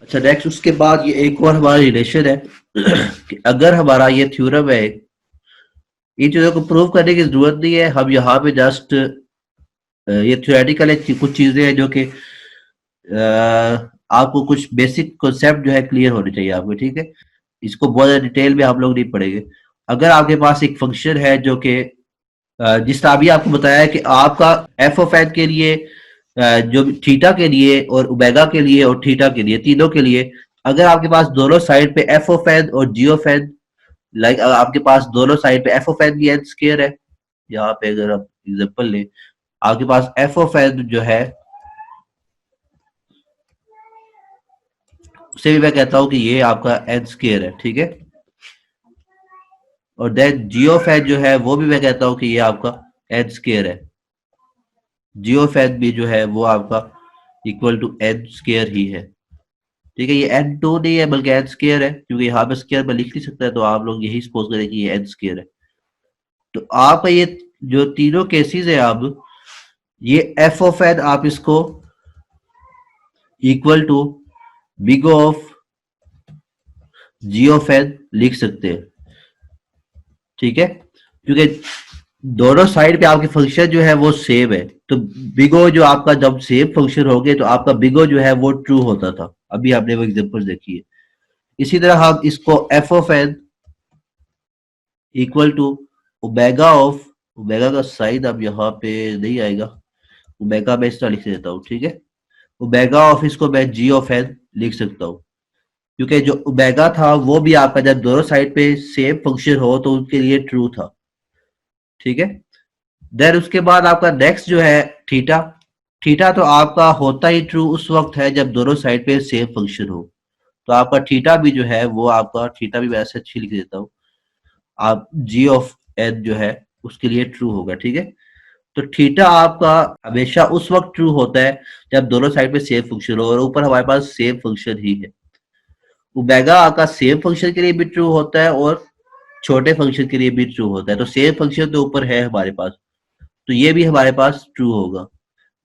अच्छा नेक्स्ट उसके बाद ये एक और हमारा रिलेशन है कि अगर हमारा ये थ्योरम है, इन चीजों को प्रूव करने की जरूरत नहीं है, हम यहाँ पे जस्ट ये थ्योरेटिकल कुछ चीजें हैं जो कि आपको कुछ बेसिक कॉन्सेप्ट जो है क्लियर होने चाहिए आपको, ठीक है। इसको बहुत ज्यादा डिटेल में हम लोग नहीं पढ़ेंगे। अगर आपके पास एक फंक्शन है जो कि जिस तरह अभी आपको बताया है कि आपका एफ ऑफ एन के लिए जो थीटा के लिए और ओमेगा के लिए और थीटा के लिए, तीनों के लिए, अगर आपके पास दोनों साइड पे एफ ऑफ एन और जी ऑफ एन, लाइक आपके पास दोनों साइड पे एफ ऑफ एन भी एन स्क्वायर है, यहाँ पे अगर आप एग्जांपल लें, आपके पास एफ ऑफ एन जो है उसे भी मैं कहता हूं कि ये आपका एन स्क्वायर है, ठीक है। और देन जी ऑफ एन जो है वो भी मैं कहता हूं कि ये आपका एन स्क्वायर है। जी ऑफ एन भी जो है वो आपका इक्वल टू एन स्क्वायर ही है, ठीक है। ये एन टू नहीं है बल्कि एन स्क्वायर है, क्योंकि यहाँ पे स्क्वायर में लिख नहीं सकता है, तो आप लोग यही सपोज करें कि ये एन स्क्वायर है। तो आप ये जो तीनों केसेस है, अब ये एफ ऑफ एन आप इसको equal to big of G of N लिख सकते हैं, ठीक है। क्योंकि दोनों साइड पे आपके फंक्शन जो है वो सेम है, तो बिगो जो आपका जब सेम फंक्शन हो गए तो आपका बिगो जो है वो ट्रू होता था। अभी आपने वो एग्जांपल देखी है। इसी तरह हम इसको F of N equal to omega of, omega का साइन अब यहाँ पे नहीं आएगा, ओमेगा मैं इस तरह लिख देता हूँ, ठीक है। ओमेगा ऑफ इसको मैं जी ऑफ एन लिख सकता हूँ, क्योंकि जो ओमेगा था वो भी आपका जब दोनों साइड पे सेम फंक्शन हो तो उनके लिए ट्रू था, ठीक है। देन उसके बाद आपका नेक्स्ट जो है थीटा। थीटा तो आपका होता ही ट्रू उस वक्त है जब दोनों साइड पे सेम फंक्शन हो, तो आपका थीटा भी जो है वो आपका थीटा भी वैसे अच्छी लिख देता हूँ, आप जी ऑफ एन जो है उसके लिए ट्रू होगा, ठीक है। तो थीटा आपका हमेशा उस वक्त ट्रू होता है जब दोनों साइड पे सेम फंक्शन हो, और ऊपर हमारे पास सेम फंक्शन ही है। ओमेगा आपका सेम फंक्शन के लिए भी ट्रू होता है और छोटे फंक्शन के लिए भी ट्रू होता है, तो सेम फंक्शन तो ऊपर है हमारे पास, तो ये भी हमारे पास ट्रू होगा।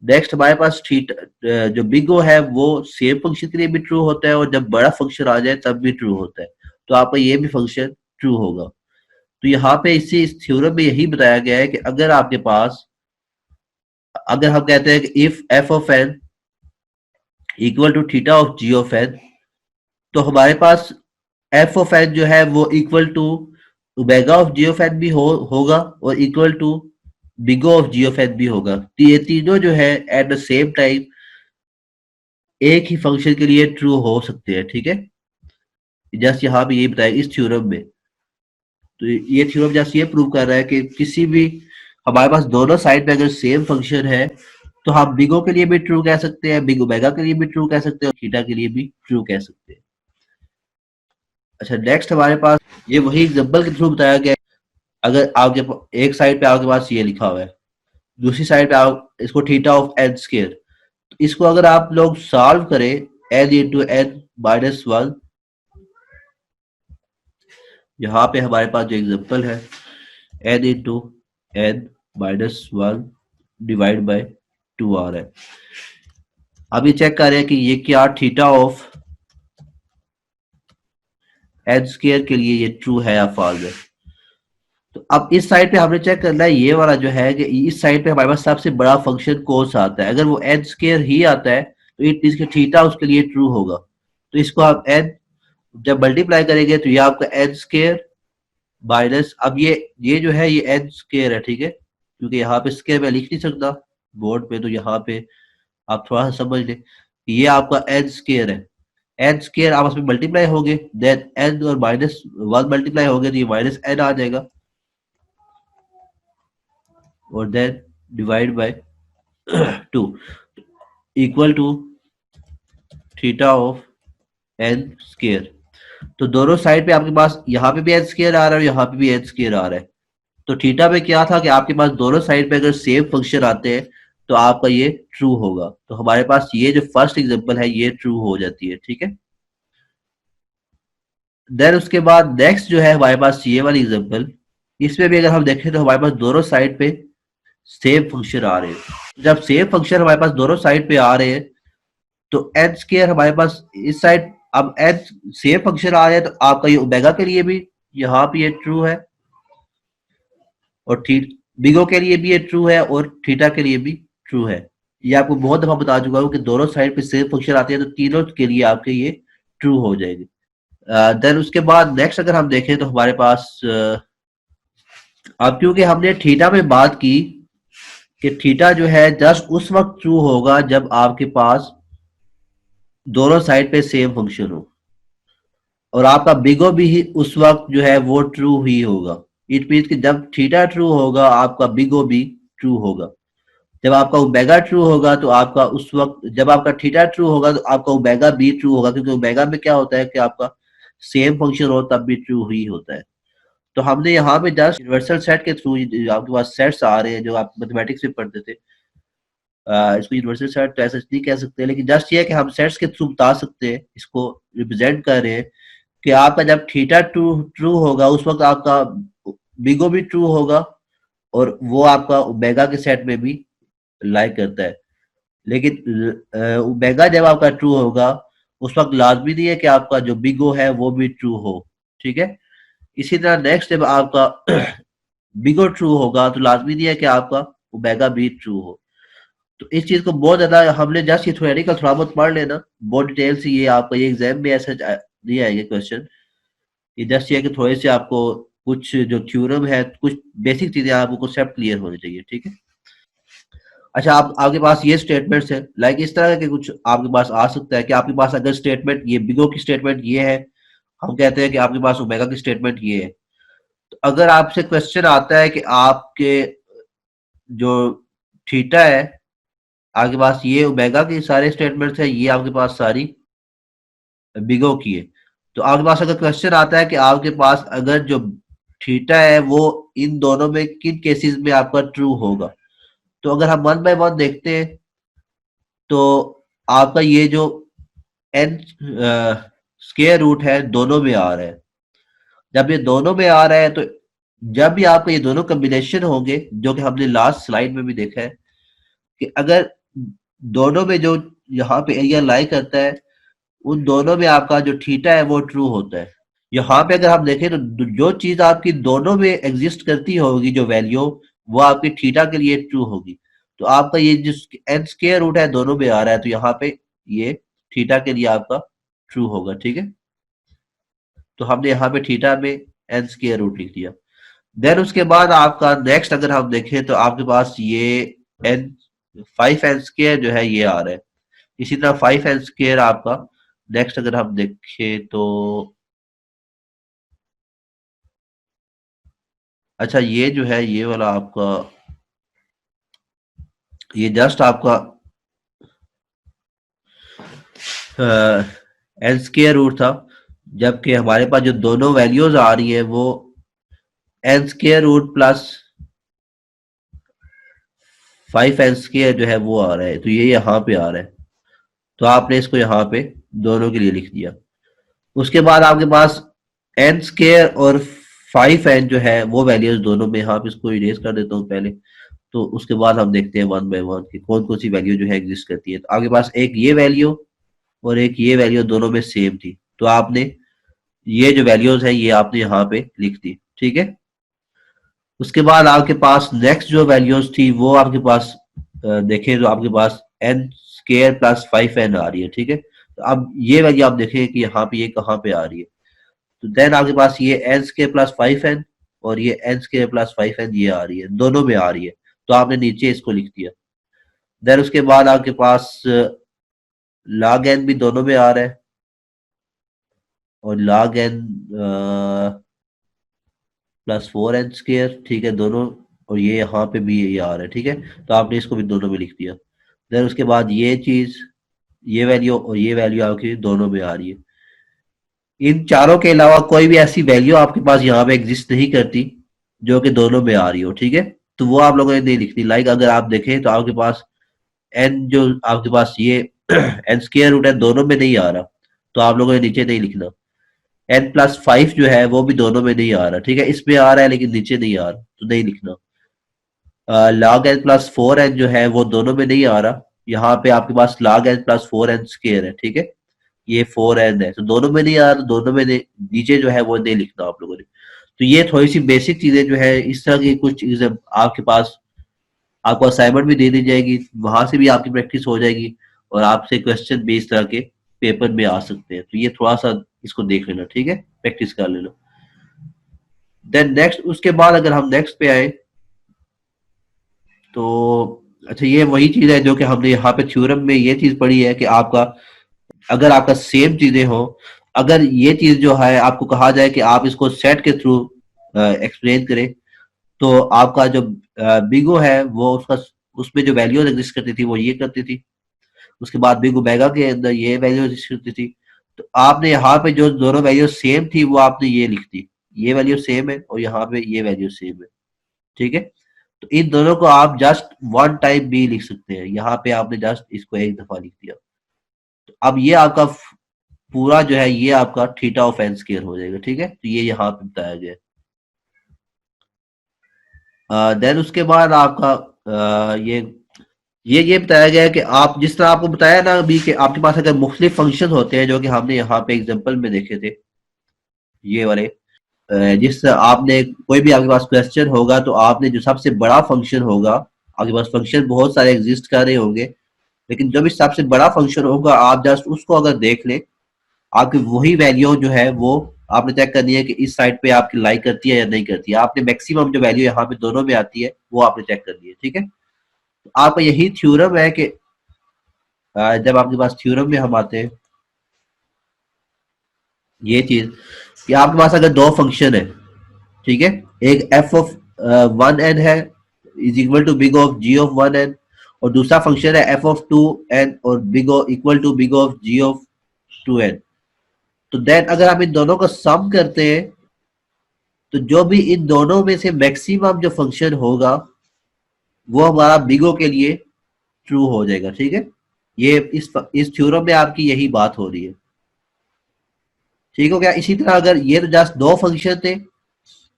नेक्स्ट हमारे पास थीटा जो बिग ओ है वो सेम फंक्शन के लिए भी ट्रू होता है, और जब बड़ा फंक्शन आ जाए तब भी ट्रू होता है, तो आपका ये भी फंक्शन ट्रू होगा। तो यहाँ पे इस थ्योरम में यही बताया गया है कि अगर आपके पास, अगर हम कहते हैं कि if F of N equal to theta of G of N, तो हमारे पास एफ ऑफ एन जो है वो equal to omega of G of N भी होगा और equal to big of G of N भी होगा। तो ये तीनों जो है एट द सेम टाइम एक ही फंक्शन के लिए ट्रू हो सकते हैं, ठीक है। जस्ट यहाँ पे ये बताया इस थ्योरम में। तो ये थ्योरम जस्ट ये प्रूव कर रहा है कि किसी भी, हमारे पास दोनों साइड पे अगर सेम फंक्शन है तो हम बिग ओ के लिए भी ट्रू कह सकते हैं, बिग ओमेगा के लिए भी ट्रू कह सकते हैं, और थीटा के लिए भी ट्रू कह सकते हैं। अच्छा नेक्स्ट हमारे पास ये वही एग्जांपल के थ्रू बताया गया है। अगर आपके एक साइड पे आपके पास ये लिखा हुआ है, दूसरी साइड पे आप इसको थीटा ऑफ एन स्क्वायर, तो इसको अगर आप लोग सॉल्व करें n into n minus one, यहाँ पे हमारे पास जो एग्जांपल है n into n minus one divide by two आ रहा है। अब ये चेक कर रहे हैं कि ये क्या थीटा ऑफ एन स्क्वायर के लिए ये ट्रू है या फॉल्स है। तो अब इस साइड पे हमने चेक करना है ये वाला जो है कि इस साइड पे हमारे पास सबसे बड़ा फंक्शन कौन सा आता है। अगर वो एन स्क्वायर ही आता है तो इट मींस कि थीटा उसके लिए ट्रू होगा। तो इसको आप एन जब मल्टीप्लाई करेंगे तो ये आपका एन स्क्वायर माइनस, अब ये जो है ये एन स्क्वायर है, ठीक है, क्योंकि यहाँ पे स्क्वायर मैं लिख नहीं सकता बोर्ड पे, तो यहाँ पे आप थोड़ा सा समझ लें कि ये आपका एन स्क्वायर है। एन स्क्वायर आपस में मल्टीप्लाई हो गए, देन एन और माइनस वन मल्टीप्लाई हो गए तो ये माइनस एन आ जाएगा, और then divide by two equal to theta of N square. तो दोनों साइड पे आपके पास यहाँ पे भी एन स्क्वायर आ रहा है और यहाँ पे भी एन स्क्वायर आ रहा है। तो थीटा पे क्या था कि आपके पास दोनों साइड पे अगर सेम फंक्शन आते हैं तो आपका ये ट्रू होगा। तो हमारे पास ये जो फर्स्ट एग्जांपल है ये ट्रू हो जाती है, ठीक है। देन उसके बाद नेक्स्ट जो है हमारे पास ये वाली एग्जांपल, इसमें भी अगर हम देखें तो हमारे पास दोनों साइड पे सेम फंक्शन आ रहे हैं। जब सेम फंक्शन हमारे पास दोनों साइड पे आ रहे हैं तो एन स्केयर हमारे पास इस साइड, अब एन सेम फंक्शन आ रहा है तो आपका ये ओमेगा के लिए भी यहाँ पे ये ट्रू है, और बिगो के लिए भी ये ट्रू है, और थीटा के लिए भी ट्रू है। ये आपको बहुत दफा बता चुका हूँ कि दोनों साइड पे सेम फंक्शन आते हैं तो तीनों के लिए आपके ये ट्रू हो जाएंगे। देन उसके बाद नेक्स्ट अगर हम देखें तो हमारे पास अब क्योंकि हमने थीटा में बात की कि थीटा जो है जस्ट उस वक्त ट्रू होगा जब आपके पास दोनों साइड पे सेम फंक्शन हो, और आपका बिगो भी ही उस वक्त जो है वो ट्रू ही होगा। इट मीन कि जब थीटा ट्रू होगा आपका बिगो भी ट्रू होगा। जब आपका ओमेगा ट्रू होगा तो आपका उस वक्त, जब आपका थीटा ट्रू होगा तो आपका ओमेगा भी ट्रू होगा, क्योंकि ओमेगा में क्या होता है कि आपका सेम फंक्शन हो तब भी ट्रू ही होता है। तो हमने यहाँ पे जस्ट यूनिवर्सल सेट के थ्रू, आपके पास सेट्स आ रहे हैं जो आप मैथमेटिक्स में पढ़ते थे, इसको यूनिवर्सल सेट तो ऐसा नहीं कह सकते, लेकिन जस्ट ये है कि हम सेट्स के थ्रू बता सकते हैं, इसको रिप्रेजेंट कर रहे हैं कि आपका जब थीटा ट्रू ट्रू होगा उस वक्त आपका बिगो भी ट्रू होगा, और वो आपका ओमेगा के सेट में भी लाइक करता है। लेकिन ओमेगा जब आपका ट्रू होगा उस वक्त लाजमी नहीं है कि आपका जो बिगो है वो भी ट्रू हो। ठीक है, इसी तरह नेक्स्ट जब आपका बिगो ट्रू होगा तो लाजमी नहीं है कि आपका ओमेगा भी ट्रू हो। तो इस चीज को बहुत ज्यादा हमने जस्ट ये थ्योरेटिकल थोड़ा बहुत पढ़ लेना, बहुत डिटेल से, ये आपका ये एग्जाम में ऐसा नहीं आएंगे क्वेश्चन। ये जस्ट ये है कि थोड़े से आपको कुछ जो थ्योरम है, कुछ बेसिक चीजें आपको कॉन्सेप्ट क्लियर होने चाहिए। ठीक है, अच्छा, आप आपके पास ये स्टेटमेंट्स है, लाइक इस तरह के कुछ आपके पास आ सकता है कि आपके पास अगर स्टेटमेंट ये बिगो की स्टेटमेंट ये है, हम कहते हैं कि आपके पास ओमेगा की स्टेटमेंट ये है। तो अगर आपसे क्वेश्चन आता है कि आपके जो थीटा है, आपके पास ये ओमेगा की सारे स्टेटमेंट्स है, ये आपके पास सारी बिगो की है। तो आपके पास अगर क्वेश्चन आता है कि आपके पास अगर जो थीटा है वो इन दोनों में किन केसेस में आपका ट्रू होगा, तो अगर हम वन बाय वन देखते हैं तो आपका ये जो एन स्क्वायर रूट है दोनों में आ रहा है। जब ये दोनों में आ रहा है तो जब भी आपका ये दोनों कॉम्बिनेशन होंगे, जो कि हमने लास्ट स्लाइड में भी देखा है कि अगर दोनों में जो यहाँ पे एरिया लाई करता है, उन दोनों में आपका जो थीटा है वो ट्रू होता है। यहाँ पे अगर हम देखें तो जो चीज आपकी दोनों में एग्जिस्ट करती होगी, जो वैल्यू, वो आपकी थीटा के लिए ट्रू होगी। तो आपका ये जिस एन स्क्वायर रूट है दोनों में आ रहा है, तो यहाँ पे ये थीटा के लिए आपका ट्रू होगा। ठीक है, तो हमने यहाँ पे थीटा में एन स्क्वायर रूट लिख दिया। देन उसके बाद आपका नेक्स्ट अगर हम देखें तो आपके पास ये एन 5 एन स्क्वायर जो है ये आ रहा है। इसी तरह 5 एन स्क्वायर आपका नेक्स्ट अगर हम देखें तो, अच्छा ये जो है ये वाला आपका, ये जस्ट आपका एन स्क्वायर रूट था, जबकि हमारे पास जो दोनों वैल्यूज आ रही है वो N square root plus 5 N square जो है वो आ रहा है, तो ये यहाँ पे आ रहा है। तो आपने इसको यहाँ पे दोनों के लिए लिख दिया। उसके बाद आपके पास एन स्क्वायर और 5 एन जो है वो वैल्यूज दोनों में, यहाँ पे इसको इरेज कर देता हूँ पहले, तो उसके बाद हम देखते हैं वन बाय वन की कौन कौन सी वैल्यू जो है एग्जिस्ट करती है। तो आपके पास एक ये वैल्यू और एक ये वैल्यू दोनों में सेम थी, तो आपने ये जो वैल्यूज है ये आपने यहाँ पे लिख दी। ठीक है, उसके बाद आपके पास नेक्स्ट जो वैल्यूज थी वो आपके पास देखें तो आपके पास एन स्केयर प्लस 5 एन आ रही है। ठीक है, तो अब ये वैल्यू आप देखें कि यहाँ पे ये कहाँ पे आ रही है। तो देन आपके पास ये एन स्केयर प्लस 5 एन और ये एन स्केयर प्लस 5 एन ये आ रही है, दोनों में आ रही है, तो आपने नीचे इसको लिख दिया। देन उसके बाद आपके पास लॉग एन भी दोनों में आ रहा है, और log N plus 4 N square, ठीक है दोनों, और ये यहाँ पे भी ये आ रहा है। ठीक है, तो आपने इसको भी दोनों में लिख दिया। देन उसके बाद ये चीज, ये वैल्यू और ये वैल्यू आपकी दोनों में आ रही है। इन चारों के अलावा कोई भी ऐसी वैल्यू आपके पास यहाँ पे एग्जिस्ट नहीं करती जो कि दोनों में आ रही हो। ठीक है, तो वो आप लोगों ने नहीं लिखनी। लाइक अगर आप देखें तो आपके पास एन जो आपके पास ये एन स्क्वायर रूट है दोनों में नहीं आ रहा, तो आप लोगों ने नीचे नहीं लिखना। एन प्लस 5 जो है वो भी दोनों में नहीं आ रहा, ठीक है, इसमें आ रहा है लेकिन नीचे नहीं आ रहा, तो नहीं लिखना। लॉग एन प्लस 4 एन जो है वो दोनों में नहीं आ रहा, यहाँ पे आपके पास log n plus 4n square है, ठीक है, ये 4n है, तो दोनों में नहीं आ रहा, तो दोनों में नीचे जो है वो नहीं लिखना आप लोगों ने। तो ये थोड़ी सी बेसिक चीजें जो है, इस तरह की कुछ चीजें आपके पास, आपको असाइनमेंट भी दे दी जाएगी, वहां से भी आपकी प्रैक्टिस हो जाएगी, और आपसे क्वेश्चन भी इस तरह के पेपर में आ सकते हैं। तो ये थोड़ा सा इसको देख लेना, ठीक है, प्रैक्टिस कर लेना। देन नेक्स्ट, उसके बाद अगर हम नेक्स्ट पे आए तो अच्छा, ये वही चीज है जो कि हमने यहाँ पे थ्योरम में ये चीज पढ़ी है कि आपका, अगर आपका सेम चीजें हो, अगर ये चीज जो है आपको कहा जाए कि आप इसको सेट के थ्रू एक्सप्लेन करें, तो आपका जो बिगो है वो उसका, उसमें जो वैल्यूज एग्जिस्ट करती थी वो ये करती थी, उसके बाद बिग ओमेगा के अंदर ये वैल्यू एग्जिस्ट करती थी। तो आपने यहाँ पे जो दोनों वैल्यू सेम थी वो आपने ये लिख दी, ये वैल्यू सेम है और यहाँ पे ये वैल्यू सेम है, ठीक है। तो इन दोनों को आप जस्ट वन टाइम भी लिख सकते हैं, यहाँ पे आपने जस्ट इसको एक दफा लिख दिया। तो अब ये आपका पूरा जो है ये आपका थीटा ऑफ एन स्क्वायर हो जाएगा, ठीक है, तो ये यहाँ पे बताया गया है। देन उसके बाद आपका ये बताया गया है कि आप जिस तरह आपको बताया ना अभी कि आपके पास अगर मुख्तलिफ फंक्शन होते हैं, जो कि हमने यहाँ पे एग्जांपल में देखे थे, ये वाले, जिस आपने कोई भी आपके पास क्वेश्चन होगा तो आपने जो सबसे बड़ा फंक्शन होगा, आपके पास फंक्शन बहुत सारे एग्जिस्ट कर रहे होंगे, लेकिन जो भी सबसे बड़ा फंक्शन होगा आप जस्ट उसको अगर देख लें, आपकी वही वैल्यू जो है वो आपने चेक करनी है कि इस साइड पे आपकी लाई करती है या नहीं करती है, आपने मैक्सिमम जो वैल्यू यहाँ पे दोनों में आती है वो आपने चेक करनी है, ठीक है। तो आपका यही थ्योरम है कि जब आपके पास थ्योरम में हम आते हैं, ये चीज कि आपके पास अगर दो फंक्शन है, ठीक है, एक एफ ऑफ वन एन है is equal to big of G of one N, और दूसरा फंक्शन है एफ ऑफ टू एन और big equal to big of G of two N. तो देन अगर आप इन दोनों का सम करते हैं, तो जो भी इन दोनों में से मैक्सिमम जो फंक्शन होगा वो हमारा बिगो के लिए ट्रू हो जाएगा, ठीक है। ये इस थ्योरम में आपकी यही बात हो रही है, ठीक हो गया। इसी तरह अगर ये तो जस्ट दो फंक्शन थे,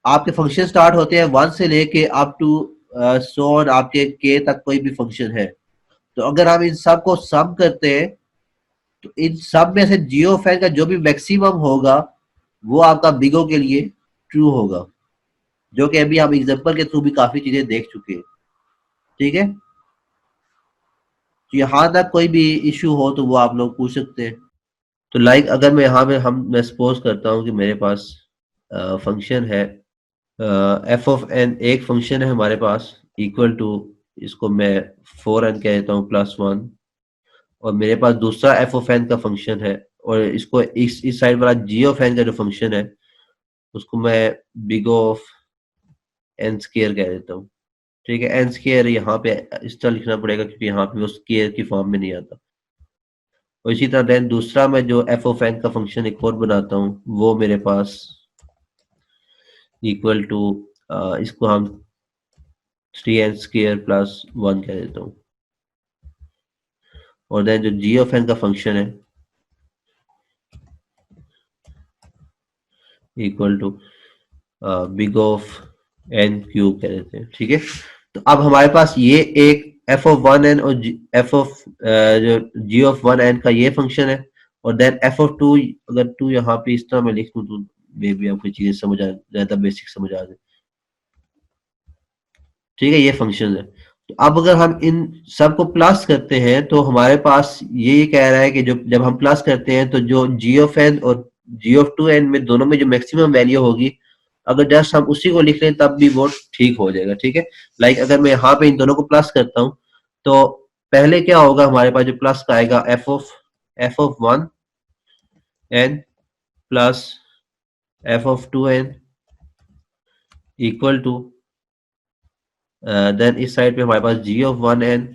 आपके फंक्शन स्टार्ट होते हैं वन से लेके अप टू सो ऑन आपके के तक कोई भी फंक्शन है, तो अगर हम इन सब को सम करते हैं, तो इन सब में से जी ऑफ एन का जो भी मैक्सिमम होगा वो आपका बिगो के लिए ट्रू होगा, जो कि अभी हम एग्जांपल के थ्रू भी काफी चीजें देख चुके हैं, ठीक है। तो यहाँ तक कोई भी इश्यू हो तो वो आप लोग पूछ सकते हैं। तो लाइक अगर मैं यहाँ में मैं सपोज करता हूँ कि मेरे पास फंक्शन है एफ ऑफ एन, एक फंक्शन है हमारे पास इक्वल टू, इसको मैं 4n कह देता हूँ प्लस वन, और मेरे पास दूसरा एफ ऑफ एन का फंक्शन है, और इसको इस साइड वाला जी ऑफ एन का जो फंक्शन है उसको मैं बिग ऑफ एन स्केयर कह देता हूँ, ठीक है। एन स्केयर यहाँ पे इस तरह लिखना पड़ेगा क्योंकि यहाँ पे वो स्केयर की फॉर्म में नहीं आता। और इसी तरह देन दूसरा मैं जो एफ ऑफ एन का फंक्शन एक और बनाता हूँ वो मेरे पास इक्वल टू, इसको हम 3n स्केयर प्लस वन कह देता हूँ, और देन जो जी ऑफ एन का फंक्शन है equal to big of N cube कह देते हैं, ठीक है। तो अब हमारे पास ये एक एफ ऑफ वन एन और एफ ऑफ जो जी ऑफ वन एन का ये फंक्शन है, और देन एफ ऑफ टू, अगर टू यहाँ पे इस तरह मैं लिख दूँ तो मे भी आपको चीजें समझ आ ज्यादा बेसिक समझ आ जाए, ठीक है, ये फंक्शन है। तो अब अगर हम इन सब को प्लस करते हैं तो हमारे पास ये कह रहा है कि जो जब हम प्लस करते हैं तो जो जी ऑफ एन और जी ऑफ टू एन में दोनों में जो मैक्सिमम वैल्यू होगी, अगर जस्ट हम उसी को लिख लें तब भी वो ठीक हो जाएगा, ठीक है। लाइक अगर मैं यहाँ पे इन दोनों को प्लस करता हूँ तो पहले क्या होगा, हमारे पास जो प्लस का आएगा f of one n plus f of two n equal to, then इस साइड पे हमारे पास g of one n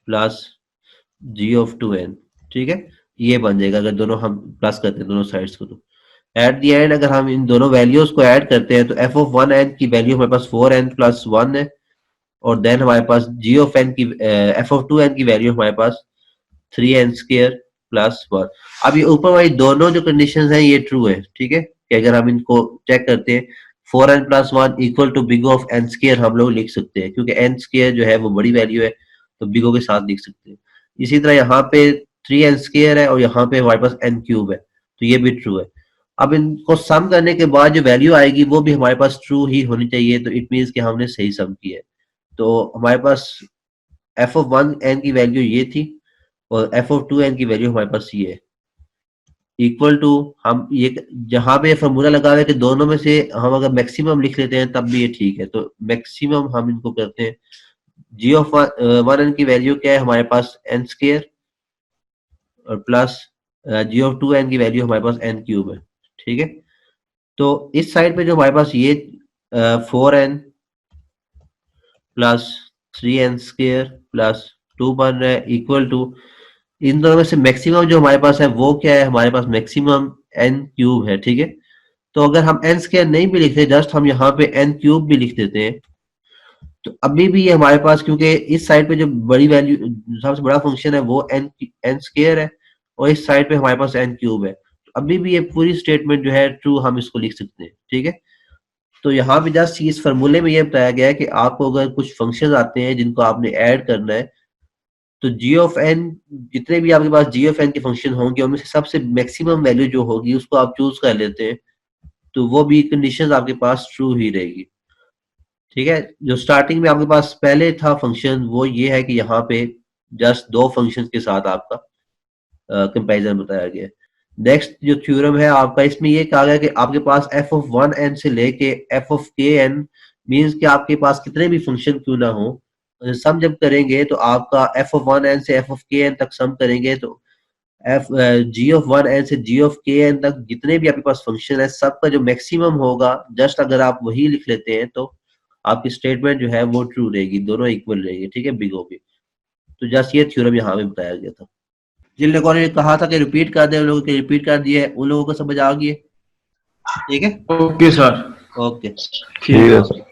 plus g of two n, ठीक है, ये बन जाएगा अगर दोनों हम प्लस करते हैं दोनों साइड्स को। तो एट दी एंड अगर हम इन दोनों वैल्यूज को ऐड करते हैं तो एफ ऑफ वन एन की वैल्यू हमारे पास 4n प्लस वन है, और देन हमारे पास जी ऑफ एन की एफ ऑफ टू एन की वैल्यू हमारे पास 3n स्क्र प्लस वन। अब ये ऊपर वाली दोनों जो कंडीशन है ये ट्रू है, ठीक है, कि अगर हम इनको चेक करते हैं 4n plus one equal to big of N square हम लोग लिख सकते हैं, क्योंकि एन स्क्र जो है वो बड़ी वैल्यू है, तो बिग ओ के साथ लिख सकते हैं। इसी तरह यहाँ पे 3n² है और यहाँ पे हमारे पास n³ है, तो ये भी ट्रू है। अब इनको सम करने के बाद जो वैल्यू आएगी वो भी हमारे पास ट्रू ही होनी चाहिए, तो इट मीन्स कि हमने सही सम किया है। तो हमारे पास f(1n) की वैल्यू ये थी और f(2n) की वैल्यू हमारे पास ये है, इक्वल टू, हम ये जहां पे फॉर्मूला लगा हुआ है कि दोनों में से हम अगर मैक्सिमम लिख लेते हैं तब भी ये ठीक है, तो मैक्सिमम हम इनको करते हैं। g(1n) की वैल्यू क्या है हमारे पास n² और प्लस g(2n) की वैल्यू हमारे पास n³ है, ठीक है। तो इस साइड पे जो हमारे पास ये 4n प्लस 3n² प्लस 2 बन रहा है, इक्वल टू, इन दोनों में से मैक्सिमम जो हमारे पास है वो क्या है, हमारे पास मैक्सिमम n³ है, ठीक है। तो अगर हम n² नहीं भी लिखते, जस्ट हम यहाँ पे n³ भी लिख देते हैं, तो अभी भी ये हमारे पास, क्योंकि इस साइड पे जो बड़ी वैल्यू, सबसे बड़ा फंक्शन है वो n² है और इस साइड पे हमारे पास n³ है, तो अभी भी ये पूरी स्टेटमेंट जो है ट्रू हम इसको लिख सकते हैं, ठीक है। तो यहाँ पे जस्ट इस फॉर्मूले में ये बताया गया है कि आपको अगर कुछ फंक्शन आते हैं जिनको आपने ऐड करना है, तो g(n), जितने भी आपके पास g(n) के फंक्शन होंगे उनमें से सबसे मैक्सिमम वैल्यू जो होगी उसको आप चूज कर लेते हैं, तो वो भी कंडीशन आपके पास ट्रू ही रहेगी, ठीक है। जो स्टार्टिंग में आपके पास पहले था फंक्शन वो ये है कि यहाँ पे जस्ट दो फंक्शन के साथ आपका कंपैरिजन बताया गया है। नेक्स्ट जो थ्योरम है आपका, इसमें ये कहा गया कि आपके पास f(1n) से लेके f(kn) मींस कि आपके पास कितने भी फंक्शन क्यों ना हो, सम जब करेंगे तो आपका f(1n) से f(kn) तक सम करेंगे तो g(1n) से g(kn) तक जितने भी आपके पास फंक्शन है सबका जो मैक्सिमम होगा, जस्ट अगर आप वही लिख लेते हैं तो आपकी स्टेटमेंट जो है वो ट्रू रहेगी, दोनों इक्वल रहेगी, ठीक है, बिग ओ की। तो जस्ट ये थ्योरम यहाँ पे बताया गया था। जिन लोगों ने कहा था कि रिपीट कर दे, उन लोगों के रिपीट कर दिए, उन लोगों को समझ आ गई है, ठीक है। ओके सर, ओके ठीक है सर।